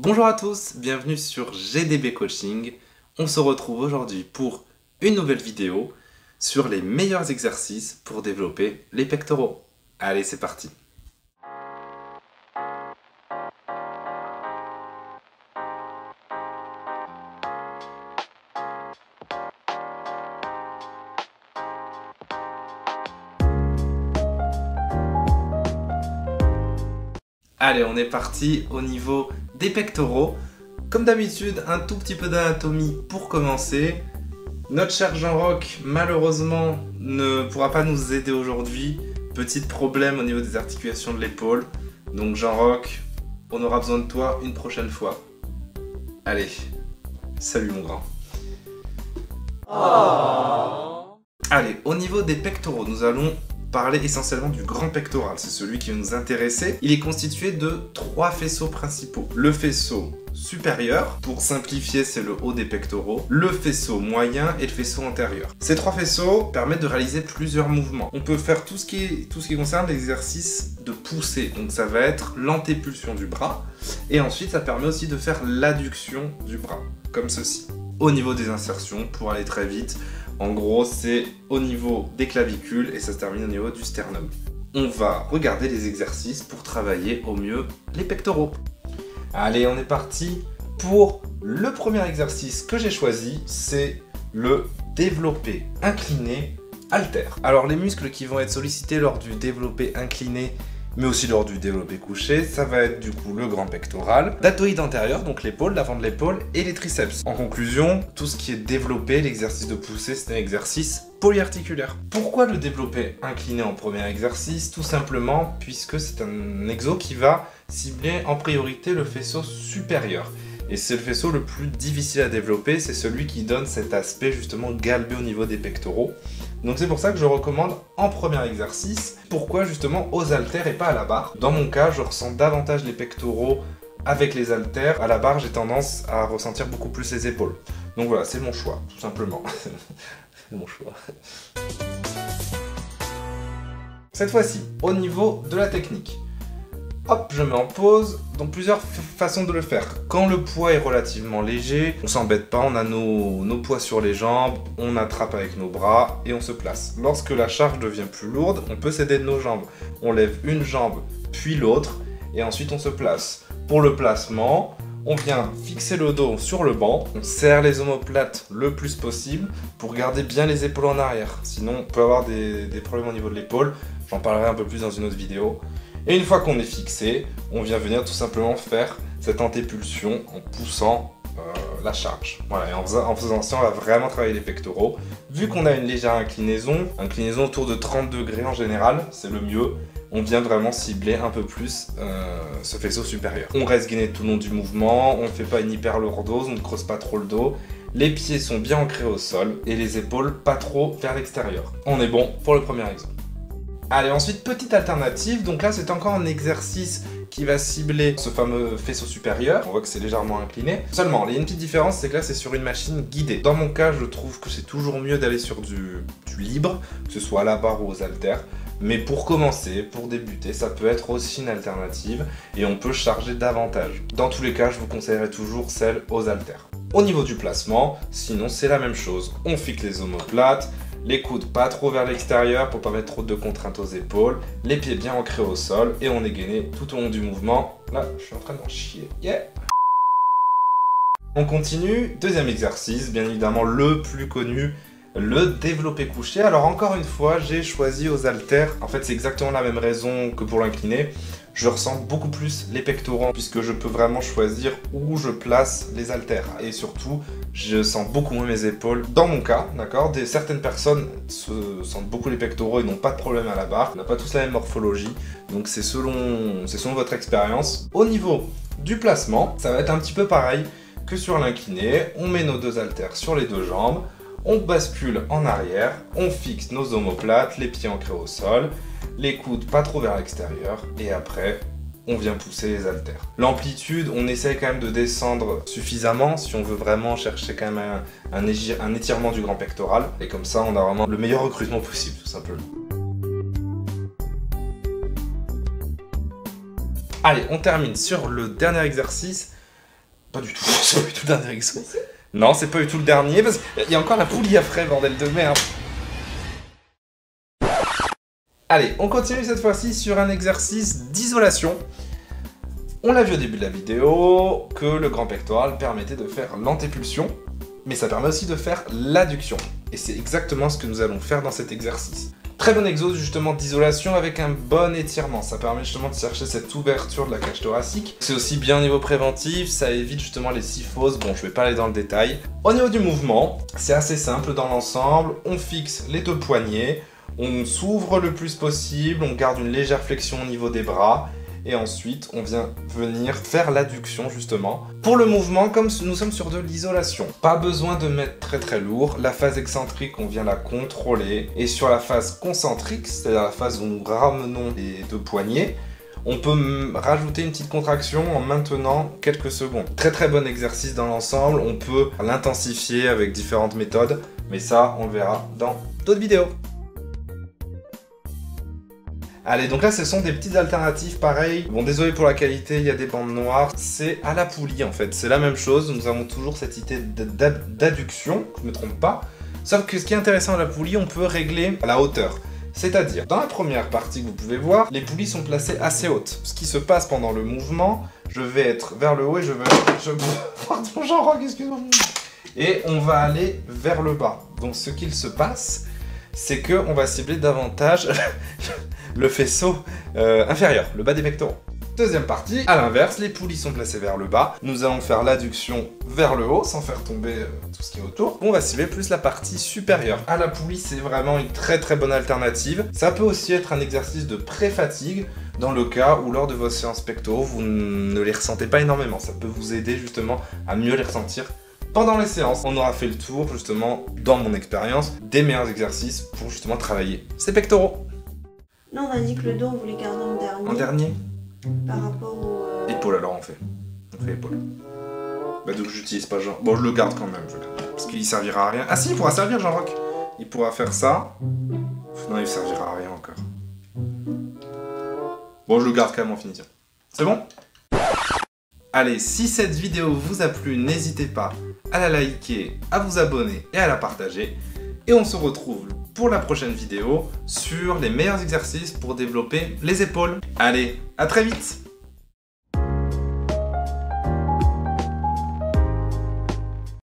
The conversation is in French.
Bonjour à tous, bienvenue sur GDB Coaching. On se retrouve aujourd'hui pour une nouvelle vidéo sur les meilleurs exercices pour développer les pectoraux. Allez, c'est parti. Allez, on est parti au niveau des pectoraux. Comme d'habitude, un tout petit peu d'anatomie pour commencer. Notre cher Jean-Roch, malheureusement, ne pourra pas nous aider aujourd'hui. Petit problème au niveau des articulations de l'épaule. Donc Jean-Roch, on aura besoin de toi une prochaine fois. Allez, salut mon grand. Oh. Allez, au niveau des pectoraux, nous allons parler essentiellement du grand pectoral, c'est celui qui va nous intéresser. Il est constitué de 3 faisceaux principaux. Le faisceau supérieur, pour simplifier c'est le haut des pectoraux, le faisceau moyen et le faisceau antérieur. Ces 3 faisceaux permettent de réaliser plusieurs mouvements. On peut faire tout ce qui concerne l'exercice de poussée, donc ça va être l'antépulsion du bras, et ensuite ça permet aussi de faire l'adduction du bras, comme ceci. Au niveau des insertions, pour aller très vite, en gros, c'est au niveau des clavicules et ça se termine au niveau du sternum. On va regarder les exercices pour travailler au mieux les pectoraux. Allez, on est parti pour le premier exercice que j'ai choisi, c'est le développé incliné halter. Alors, les muscles qui vont être sollicités lors du développé incliné, mais aussi lors du développé couché, ça va être du coup le grand pectoral, deltoïde antérieur, donc l'épaule, l'avant de l'épaule, et les triceps. En conclusion, tout ce qui est développé, l'exercice de poussée, c'est un exercice polyarticulaire. Pourquoi le développé incliné en premier exercice? Tout simplement puisque c'est un exo qui va cibler en priorité le faisceau supérieur. Et c'est le faisceau le plus difficile à développer, c'est celui qui donne cet aspect justement galbé au niveau des pectoraux. Donc c'est pour ça que je recommande en premier exercice. Pourquoi justement aux haltères et pas à la barre? Dans mon cas, je ressens davantage les pectoraux avec les haltères. À la barre, j'ai tendance à ressentir beaucoup plus les épaules. Donc voilà, c'est mon choix, tout simplement. C'est mon choix. Cette fois-ci, au niveau de la technique. Hop, je mets en pause. Donc plusieurs façons de le faire. Quand le poids est relativement léger, on s'embête pas, on a nos poids sur les jambes, on attrape avec nos bras et on se place. Lorsque la charge devient plus lourde, on peut s'aider de nos jambes. On lève une jambe, puis l'autre, et ensuite on se place. Pour le placement, on vient fixer le dos sur le banc, on serre les omoplates le plus possible pour garder bien les épaules en arrière. Sinon, on peut avoir des problèmes au niveau de l'épaule. J'en parlerai un peu plus dans une autre vidéo. Et une fois qu'on est fixé, on vient venir tout simplement faire cette antépulsion en poussant la charge. Voilà, et en faisant ça, on va vraiment travailler les pectoraux. Vu qu'on a une légère inclinaison autour de 30 degrés en général, c'est le mieux, on vient vraiment cibler un peu plus ce faisceau supérieur. On reste gainé tout le long du mouvement, on ne fait pas une hyperlordose, on ne creuse pas trop le dos. Les pieds sont bien ancrés au sol et les épaules pas trop vers l'extérieur. On est bon pour le premier exemple. Allez, ensuite, petite alternative, donc là c'est encore un exercice qui va cibler ce fameux faisceau supérieur, on voit que c'est légèrement incliné. Seulement, il y a une petite différence, c'est que là c'est sur une machine guidée. Dans mon cas, je trouve que c'est toujours mieux d'aller sur du libre, que ce soit à la barre ou aux haltères, mais pour commencer, pour débuter, ça peut être aussi une alternative et on peut charger davantage. Dans tous les cas, je vous conseillerais toujours celle aux haltères. Au niveau du placement, sinon c'est la même chose, on fixe les omoplates, les coudes pas trop vers l'extérieur pour pas mettre trop de contraintes aux épaules, les pieds bien ancrés au sol et on est gainé tout au long du mouvement. Là, je suis en train d'en chier. Yeah. On continue, deuxième exercice, bien évidemment le plus connu, le développé couché. Alors encore une fois, j'ai choisi aux haltères. En fait, c'est exactement la même raison que pour l'incliné. Je ressens beaucoup plus les pectoraux puisque je peux vraiment choisir où je place les haltères. Et surtout, je sens beaucoup moins mes épaules. Dans mon cas, d'accord, certaines personnes se sentent beaucoup les pectoraux et n'ont pas de problème à la barre. On n'a pas tous la même morphologie, donc c'est selon votre expérience. Au niveau du placement, ça va être un petit peu pareil que sur l'incliné. On met nos 2 haltères sur les 2 jambes. On bascule en arrière, on fixe nos omoplates, les pieds ancrés au sol, les coudes pas trop vers l'extérieur, et après, on vient pousser les haltères. L'amplitude, on essaye quand même de descendre suffisamment si on veut vraiment chercher quand même un étirement du grand pectoral, et comme ça, on a vraiment le meilleur recrutement possible, tout simplement. Allez, on termine sur le dernier exercice. Pas du tout, c'est pas du tout le dernier exo. Non, c'est pas du tout le dernier, parce qu'il y a encore la poulie à frais, bordel de merde. Allez, on continue cette fois-ci sur un exercice d'isolation. On l'a vu au début de la vidéo, que le grand pectoral permettait de faire l'antépulsion, mais ça permet aussi de faire l'adduction. Et c'est exactement ce que nous allons faire dans cet exercice. Très bon exo justement d'isolation avec un bon étirement. Ça permet justement de chercher cette ouverture de la cage thoracique. C'est aussi bien au niveau préventif, ça évite justement les syphoses. Bon, je vais pas aller dans le détail. Au niveau du mouvement, c'est assez simple dans l'ensemble. On fixe les 2 poignets, on s'ouvre le plus possible, on garde une légère flexion au niveau des bras. Et ensuite, on vient venir faire l'adduction justement. Pour le mouvement, comme nous sommes sur de l'isolation, pas besoin de mettre très très lourd. La phase excentrique, on vient la contrôler. Et sur la phase concentrique, c'est-à-dire la phase où nous ramenons les 2 poignets, on peut rajouter une petite contraction en maintenant quelques secondes. Très très bon exercice dans l'ensemble. On peut l'intensifier avec différentes méthodes. Mais ça, on le verra dans d'autres vidéos. Allez, donc là, ce sont des petites alternatives pareilles. Bon, désolé pour la qualité, il y a des bandes noires. C'est à la poulie, en fait. C'est la même chose. Nous avons toujours cette idée d'adduction, je ne me trompe pas. Sauf que ce qui est intéressant à la poulie, on peut régler la hauteur. C'est-à-dire, dans la première partie que vous pouvez voir, les poulies sont placées assez hautes. Ce qui se passe pendant le mouvement, je vais être vers le haut et je vais... Pardon, Jean-Roch, excuse-moi. Et on va aller vers le bas. Donc, ce qu'il se passe, c'est qu'on va cibler davantage... le faisceau inférieur, le bas des pectoraux. Deuxième partie, à l'inverse, les poulies sont placées vers le bas. Nous allons faire l'adduction vers le haut, sans faire tomber tout ce qui est autour. On va cibler plus la partie supérieure. À la poulie, c'est vraiment une très très bonne alternative. Ça peut aussi être un exercice de pré-fatigue, dans le cas où lors de vos séances pectoraux, vous ne les ressentez pas énormément. Ça peut vous aider justement à mieux les ressentir pendant les séances. On aura fait le tour, justement, dans mon expérience, des meilleurs exercices pour justement travailler ces pectoraux. Non, on a dit que le dos, on voulait garder en dernier. En dernier. Par rapport au... Épaule, alors on fait épaule. Bah donc j'utilise pas Jean... Bon, je le garde quand même, parce qu'il servira à rien. Ah si, il pourra servir, Jean-Roch. Il pourra faire ça. Non, il servira à rien encore. Bon, je le garde quand même en finition. C'est bon? Allez, si cette vidéo vous a plu, n'hésitez pas à la liker, à vous abonner et à la partager. Et on se retrouve pour la prochaine vidéo sur les meilleurs exercices pour développer les épaules. Allez, à très vite!